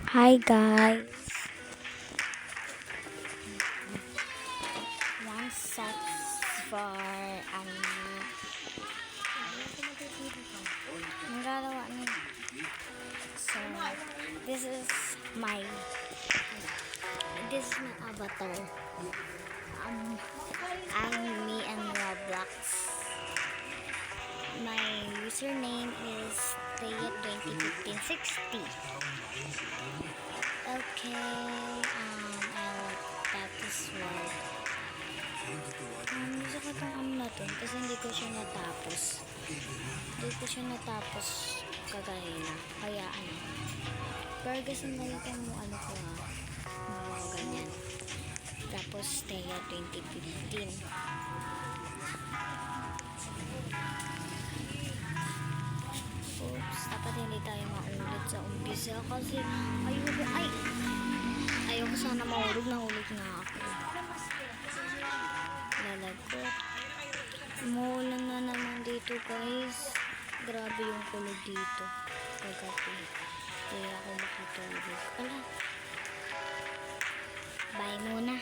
Hi guys. One sets for ang gagawa niya. So this is my avatar. I'm me and Roblox. My username is Thea201560. Okay, I'll tap this word. Gusto ko itong na to kasi hindi ko siya natapos kagahina. Kaya pero gusto nalitan mo ko ganyan. Tapos Thea 2015. Oops, dapat hindi tayo maulit sa umpisa kasi ayoko sana mahulog na ako. Lalagot. Umuulan na naman dito guys. Grabe yung kulog dito. Kagabi. Kaya ako makitulog. Bye muna.